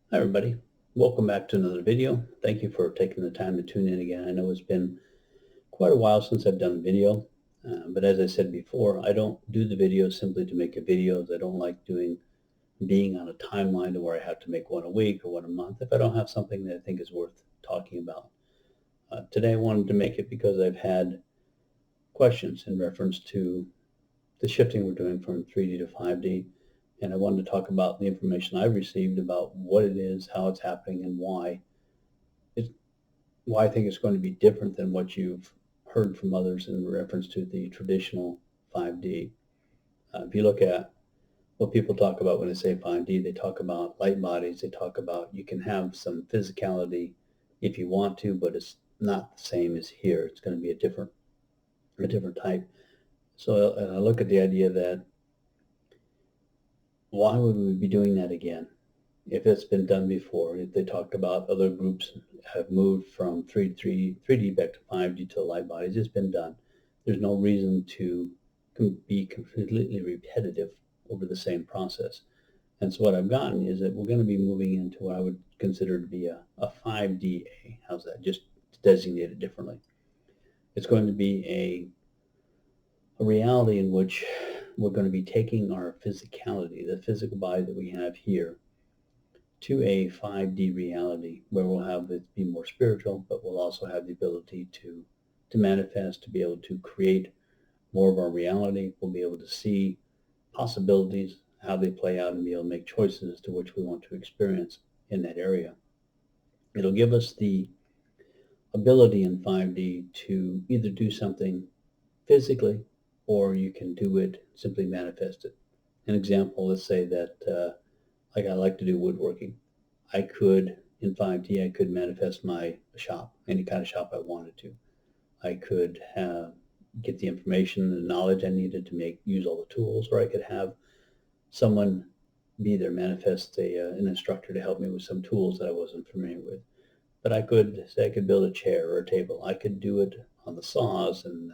Hi everybody, welcome back to another video. Thank you for taking the time to tune in again. I know it's been quite a while since I've done a video, but as I said before, I don't do the videos simply to make a videos. I don't like being on a timeline to where I have to make one a week or one a month if I don't have something that I think is worth talking about. Today I wanted to make it because I've had questions in reference to the shifting we're doing from 3D to 5D. And I wanted to talk about the information I've received about what it is, how it's happening, and it, why I think it's going to be different than what you've heard from others in reference to the traditional 5D. If you look at what people talk about when they say 5D, they talk about light bodies. They talk about you can have some physicality if you want to, but it's not the same as here. It's going to be a different type. So I look at the idea that why would we be doing that again? If it's been done before, if they talk about other groups have moved from 3D back to 5D to light bodies, it's been done. There's no reason to be completely repetitive over the same process. And so what I've gotten is that we're going to be moving into what I would consider to be a 5DA. How's that? Just designate it differently. It's going to be a reality in which we're going to be taking our physicality, the physical body that we have here, to a 5D reality where we'll have it be more spiritual, but we'll also have the ability to manifest, to be able to create more of our reality. We'll be able to see possibilities, how they play out, and be able to make choices as to which we want to experience in that area. It'll give us the ability in 5D to either do something physically or you can do it, simply manifest it. An example, let's say that like I like to do woodworking. I could, in 5D, I could manifest my shop, any kind of shop I wanted to. I could get the information, the knowledge I needed to use all the tools, or I could have someone be there, manifest an instructor to help me with some tools that I wasn't familiar with. But I could say I could build a chair or a table. I could do it on the saws and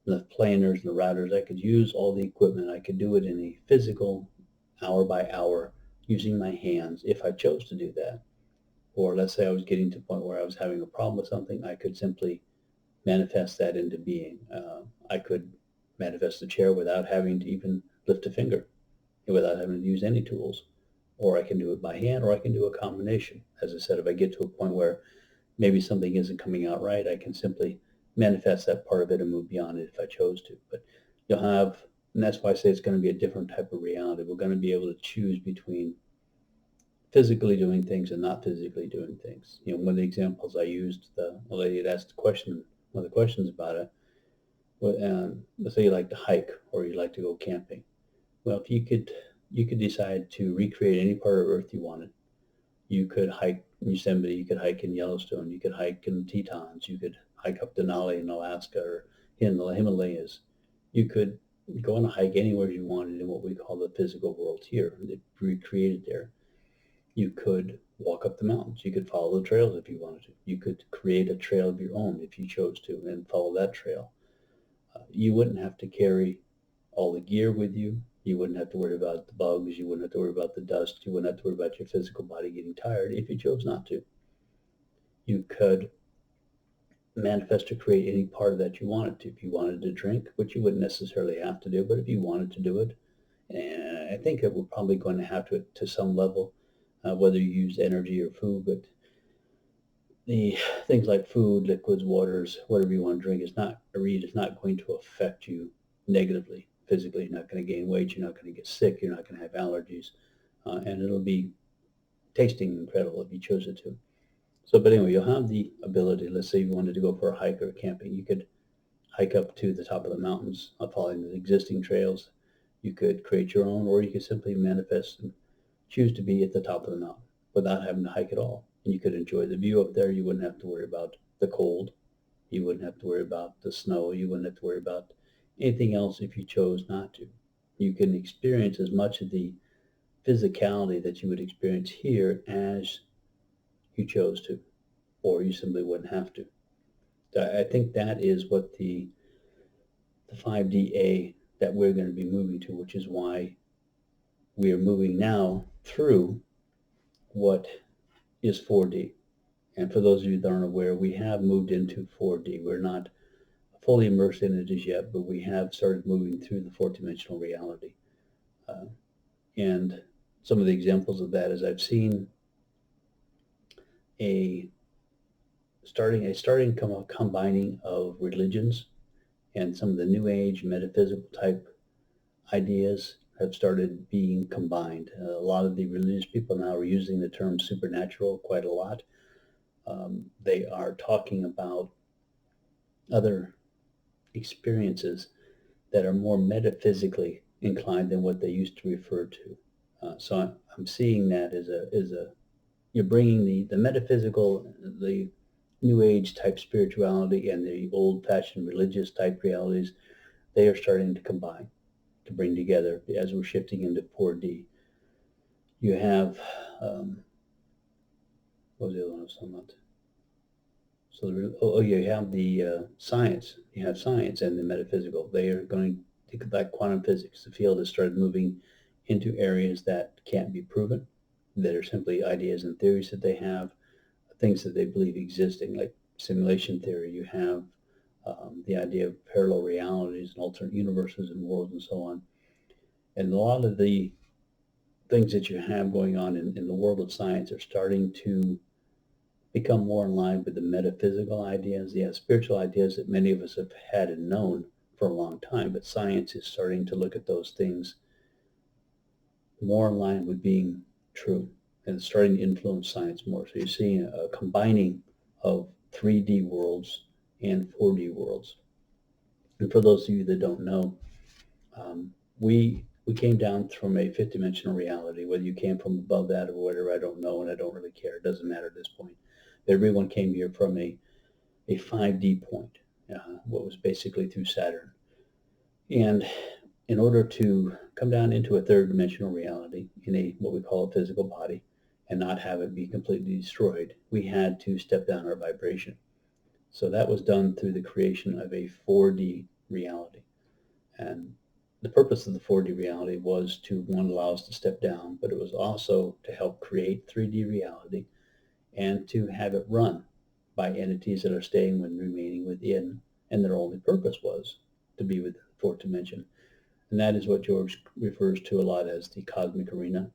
the planers and the routers. I could use all the equipment. I could do it in a physical, hour by hour, using my hands if I chose to do that. Or let's say I was getting to a point where I was having a problem with something, I could simply manifest that into being. I could manifest the chair without having to even lift a finger, without having to use any tools. Or I can do it by hand, or I can do a combination. As I said, if I get to a point where maybe something isn't coming out right, I can simply manifest that part of it and move beyond it if I chose to. But you'll have, and that's why I say it's going to be a different type of reality. We're going to be able to choose between physically doing things and not physically doing things. One of the examples I used, the lady had asked one of the questions about it. Let's say you like to hike or you like to go camping. Well, if you could decide to recreate any part of Earth you wanted. You could hike in Yosemite, you could hike in Yellowstone, you could hike in the Tetons, you could hike up Denali in Alaska or in the Himalayas. You could go on a hike anywhere you wanted in what we call the physical world here, that recreated there. You could walk up the mountains. You could follow the trails if you wanted to. You could create a trail of your own if you chose to and follow that trail. You wouldn't have to carry all the gear with you. You wouldn't have to worry about the bugs. You wouldn't have to worry about the dust. You wouldn't have to worry about your physical body getting tired if you chose not to. You could manifest or create any part of that you wanted to. If you wanted to drink, which you wouldn't necessarily have to do, but if you wanted to do it, and I think that we're probably going to have to some level, whether you use energy or food, but the things like food, liquids, waters, whatever you want to drink is not or eat is not going to affect you negatively physically. You're not going to gain weight. You're not going to get sick. You're not going to have allergies, and it'll be tasting incredible if you chose it to. So, but anyway, you'll have the ability. Let's say you wanted to go for a hike or camping, you could hike up to the top of the mountains, following the existing trails. You could create your own, or you could simply manifest and choose to be at the top of the mountain without having to hike at all. And you could enjoy the view up there. You wouldn't have to worry about the cold. You wouldn't have to worry about the snow. You wouldn't have to worry about anything else if you chose not to. You can experience as much of the physicality that you would experience here as you chose to, or you simply wouldn't have to. I think that is what the 5DA that we're going to be moving to, which is why we are moving now through what is 4D. And for those of you that aren't aware, we have moved into 4D. We're not fully immersed in it as yet, but we have started moving through the fourth-dimensional reality. And some of the examples of that is I've seen a starting combining of religions, and some of the New Age metaphysical type ideas have started being combined. A lot of the religious people now are using the term supernatural quite a lot. They are talking about other experiences that are more metaphysically inclined than what they used to refer to. So I'm seeing that as a you're bringing the metaphysical, the New Age type spirituality, and the old-fashioned religious type realities. They are starting to combine, to bring together as we're shifting into 4D. You have what was the other one I was talking about? So you have the science. You have science and the metaphysical. They are going to, like quantum physics. The field has started moving into areas that can't be proven, that are simply ideas and theories that they have, things that they believe existing, like simulation theory. You have the idea of parallel realities and alternate universes and worlds and so on. And a lot of the things that you have going on in the world of science are starting to become more in line with the metaphysical ideas, the spiritual ideas that many of us have had and known for a long time. But science is starting to look at those things more in line with being true, and it's starting to influence science more. So you're seeing a combining of 3D worlds and 4D worlds. And for those of you that don't know, we came down from a fifth dimensional reality. Whether you came from above that or whatever, I don't know, and I don't really care. It doesn't matter at this point. Everyone came here from a 5D point, what was basically through Saturn. And in order to come down into a third dimensional reality in a what we call a physical body and not have it be completely destroyed, we had to step down our vibration. So that was done through the creation of a 4D reality. And the purpose of the 4D reality was to, one, allow us to step down, but it was also to help create 3D reality and to have it run by entities that are staying and remaining within, and their only purpose was to be within the fourth dimension. And that is what George refers to a lot as the cosmic arena.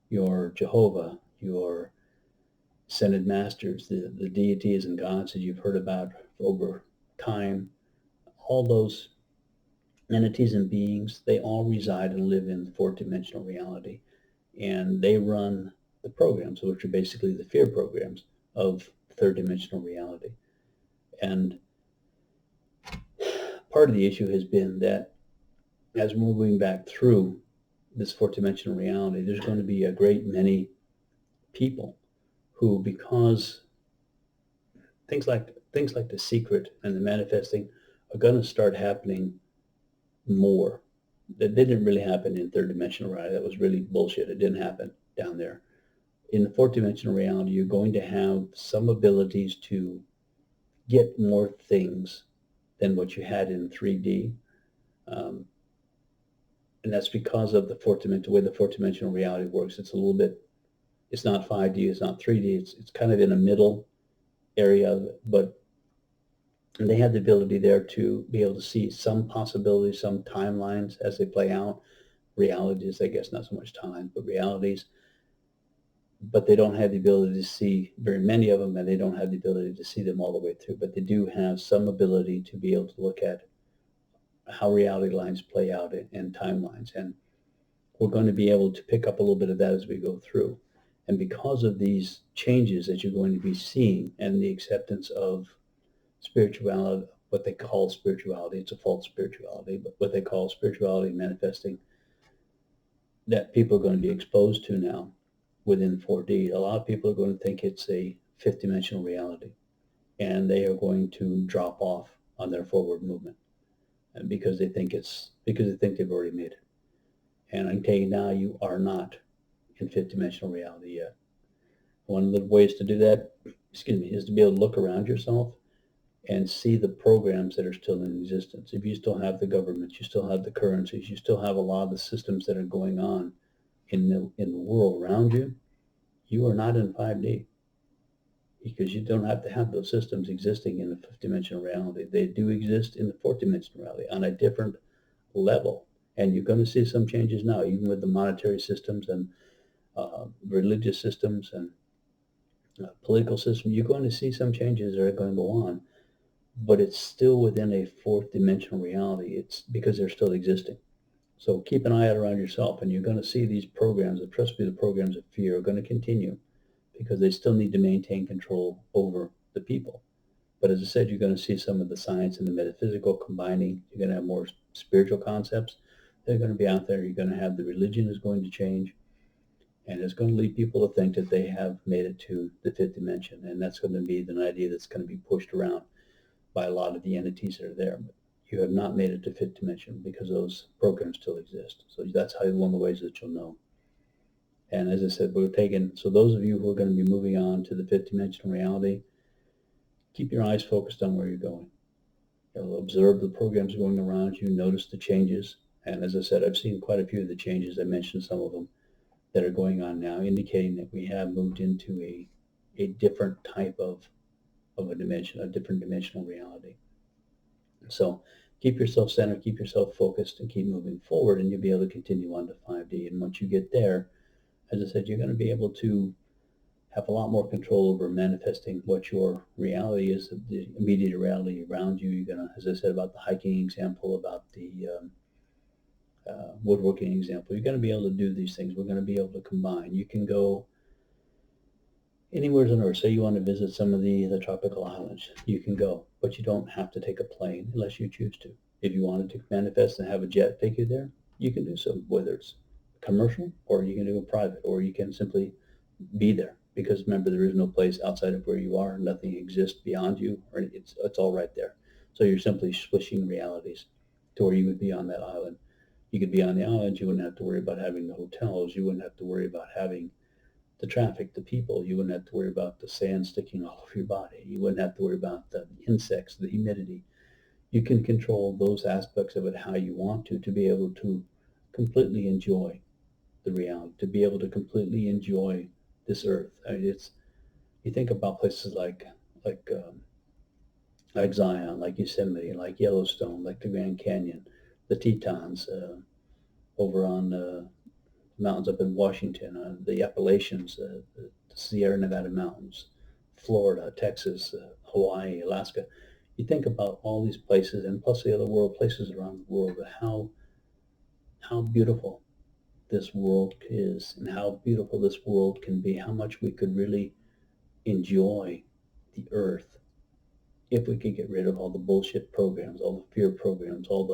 Your Jehovah, your ascended masters, the deities and gods that you've heard about over time, all those entities and beings, they all reside and live in the fourth dimensional reality. And they run the programs, which are basically the fear programs of third dimensional reality. And part of the issue has been that as we're moving back through this fourth dimensional reality, there's going to be a great many people who, because things like The Secret and the manifesting are going to start happening more. That didn't really happen in third dimensional reality. That was really bullshit. It didn't happen down there. In the fourth dimensional reality, you're going to have some abilities to get more things than what you had in 3D. And that's because of the fourth dimension, the way the fourth dimensional reality works. It's a little bit, it's not 5D, it's not 3D, it's kind of in a middle area, but they have the ability there to be able to see some possibilities, some timelines as they play out. Realities, I guess, not so much timelines, but realities. But they don't have the ability to see very many of them, and they don't have the ability to see them all the way through. But they do have some ability to be able to look at how reality lines play out in timelines. And we're going to be able to pick up a little bit of that as we go through. And because of these changes that you're going to be seeing and the acceptance of spirituality, what they call spirituality, it's a false spirituality, but what they call spirituality manifesting, that people are going to be exposed to now within 4D. A lot of people are going to think it's a fifth dimensional reality, and they are going to drop off on their forward movement, and because they think they've already made it. And I can tell you now, you are not in fifth dimensional reality yet. One of the ways to do that, is to be able to look around yourself and see the programs that are still in existence. If you still have the government, you still have the currencies, you still have a lot of the systems that are going on in the world around you, You are not in 5D because you don't have to have those systems existing in the fifth dimensional reality. They do exist in the fourth dimensional reality on a different level. And you're going to see some changes now, even with the monetary systems and religious systems and political system. You're going to see some changes that are going to go on, but it's still within a fourth dimensional reality. It's because they're still existing. So keep an eye out around yourself, and you're going to see these programs, and trust me, the programs of fear are going to continue because they still need to maintain control over the people. But as I said, you're going to see some of the science and the metaphysical combining. You're going to have more spiritual concepts that are going to be out there. You're going to have the religion is going to change, and it's going to lead people to think that they have made it to the fifth dimension, and that's going to be an idea that's going to be pushed around by a lot of the entities that are there. But you have not made it to fifth dimension because those programs still exist. So that's how one of the ways that you'll know. And as I said, so those of you who are going to be moving on to the fifth dimensional reality, keep your eyes focused on where you're going. You'll observe the programs going around you, notice the changes. And as I said, I've seen quite a few of the changes. I mentioned some of them that are going on now, indicating that we have moved into a different type of a dimension, a different dimensional reality. So keep yourself centered, keep yourself focused, and keep moving forward, and you'll be able to continue on to 5D. And once you get there, as I said, you're going to be able to have a lot more control over manifesting what your reality is, the immediate reality around you. You're going to, as I said about the hiking example, about the woodworking example, you're going to be able to do these things. We're going to be able to combine. You can go anywhere on Earth. Say you want to visit some of the tropical islands, you can go, but you don't have to take a plane unless you choose to. If you wanted to manifest and have a jet take you there, you can do so, whether it's commercial or you can do it private, or you can simply be there. Because remember, there is no place outside of where you are. Nothing exists beyond you, or it's all right there. So you're simply switching realities to where you would be on that island. You could be on the island. You wouldn't have to worry about having the hotels. You wouldn't have to worry about having the traffic, the people. You wouldn't have to worry about the sand sticking all over your body. You wouldn't have to worry about the insects, the humidity. You can control those aspects of it how you want to be able to completely enjoy the reality, to be able to completely enjoy this earth. I mean, you think about places like like Zion, like Yosemite, like Yellowstone, like the Grand Canyon, the Tetons, over on mountains up in Washington, the Appalachians, the Sierra Nevada mountains, Florida, Texas, Hawaii, Alaska. You think about all these places, and plus the other world places around the world, how beautiful this world is, and how beautiful this world can be. How much we could really enjoy the earth if we could get rid of all the bullshit programs, all the fear programs, all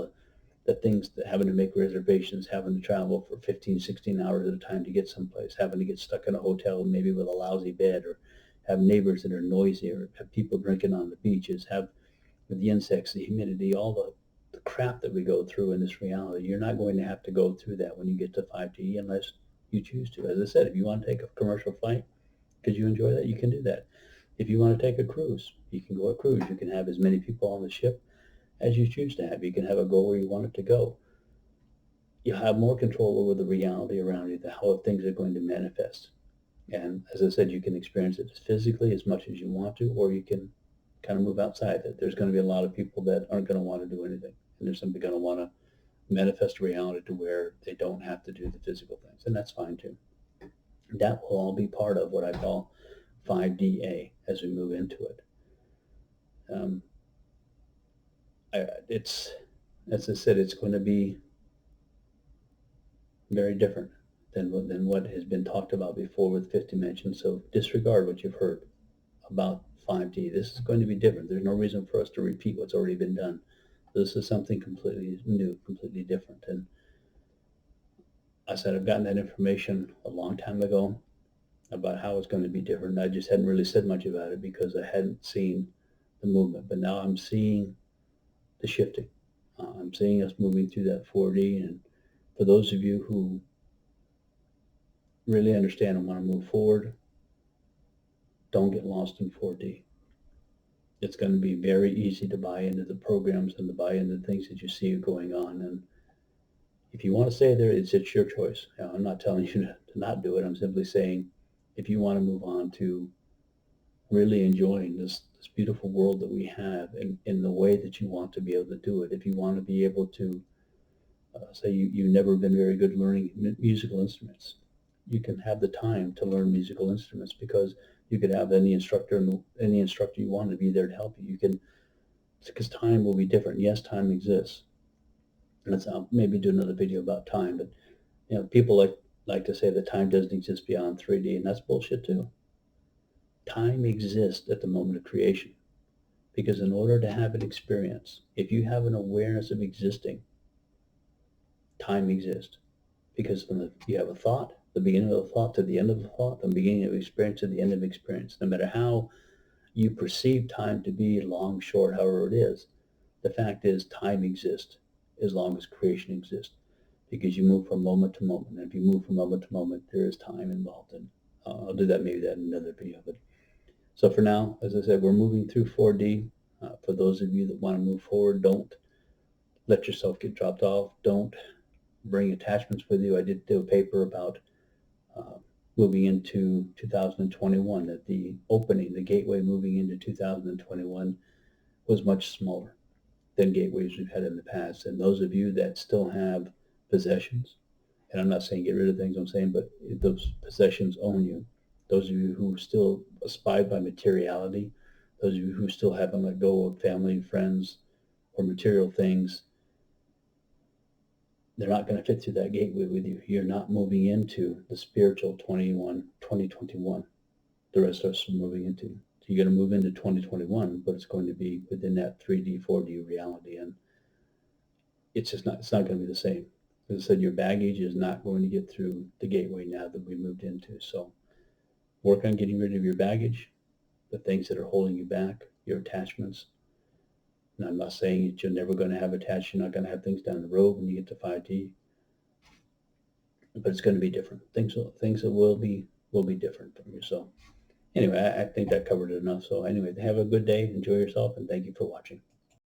the things that having to make reservations, having to travel for 15, 16 hours at a time to get someplace, having to get stuck in a hotel maybe with a lousy bed, or have neighbors that are noisy, or have people drinking on the beaches, have the insects, the humidity, all the crap that we go through in this reality. You're not going to have to go through that when you get to 5D unless you choose to. As I said, if you want to take a commercial flight, because you enjoy that, you can do that. If you want to take a cruise, you can go a cruise. You can have as many people on the ship as you choose to have. You can have it go where you want it to go. You'll have more control over the reality around you, how things are going to manifest. And as I said, you can experience it physically as much as you want to, or you can kind of move outside it. There's going to be a lot of people that aren't going to want to do anything. And they're simply going to want to manifest reality to where they don't have to do the physical things. And that's fine too. That will all be part of what I call 5DA as we move into it. It's, as I said, it's going to be very different than what has been talked about before with fifth dimension. So disregard what you've heard about 5D. This is going to be different. There's no reason for us to repeat what's already been done. This is something completely new, completely different. And I said I've gotten that information a long time ago about how it's going to be different. I just hadn't really said much about it because I hadn't seen the movement. But now I'm seeing the shifting. I'm seeing us moving through that 4D. And for those of you who really understand and want to move forward, don't get lost in 4D. It's going to be very easy to buy into the programs and to buy into the things that you see going on. And if you want to stay there, it's your choice. I'm not telling you to not do it. I'm simply saying if you want to move on to really enjoying this beautiful world that we have in the way that you want to be able to do it, if you want to be able to, say you've never been very good learning musical instruments, you can have the time to learn musical instruments because you could have any instructor you want to be there to help you. You can, because time will be different. Yes, time exists. Let's maybe do another video about time, but people like to say that time doesn't exist beyond 3D, and that's bullshit too. Time exists at the moment of creation because in order to have an experience, if you have an awareness of existing, time exists because from you have a thought, the beginning of a thought to the end of a thought, the beginning of experience to the end of experience. No matter how you perceive time to be long, short, however it is, the fact is time exists as long as creation exists because you move from moment to moment. And if you move from moment to moment, there is time involved. And I'll do that maybe that in another video. But so for now, as I said, we're moving through 4D. For those of you that want to move forward, don't let yourself get dropped off. Don't bring attachments with you. I did do a paper about uh, moving into 2021, that the opening, the gateway moving into 2021 was much smaller than gateways we've had in the past. And those of you that still have possessions, and I'm not saying get rid of things, I'm saying, but those possessions own you. Those of you who still aspire by materiality, those of you who still haven't let go of family, friends, or material things, they're not going to fit through that gateway with you. You're not moving into the spiritual 2021. The rest of us are moving into. So you're going to move into 2021, but it's going to be within that 3D, 4D reality. And it's not going to be the same. As I said, your baggage is not going to get through the gateway now that we moved into. So work on getting rid of your baggage, the things that are holding you back, your attachments. And I'm not saying that you're never going to have attached, you're not going to have things down the road when you get to 5D, but it's going to be different. Things that will be different from you. So anyway, I think that covered it enough. So anyway, have a good day, enjoy yourself, and thank you for watching.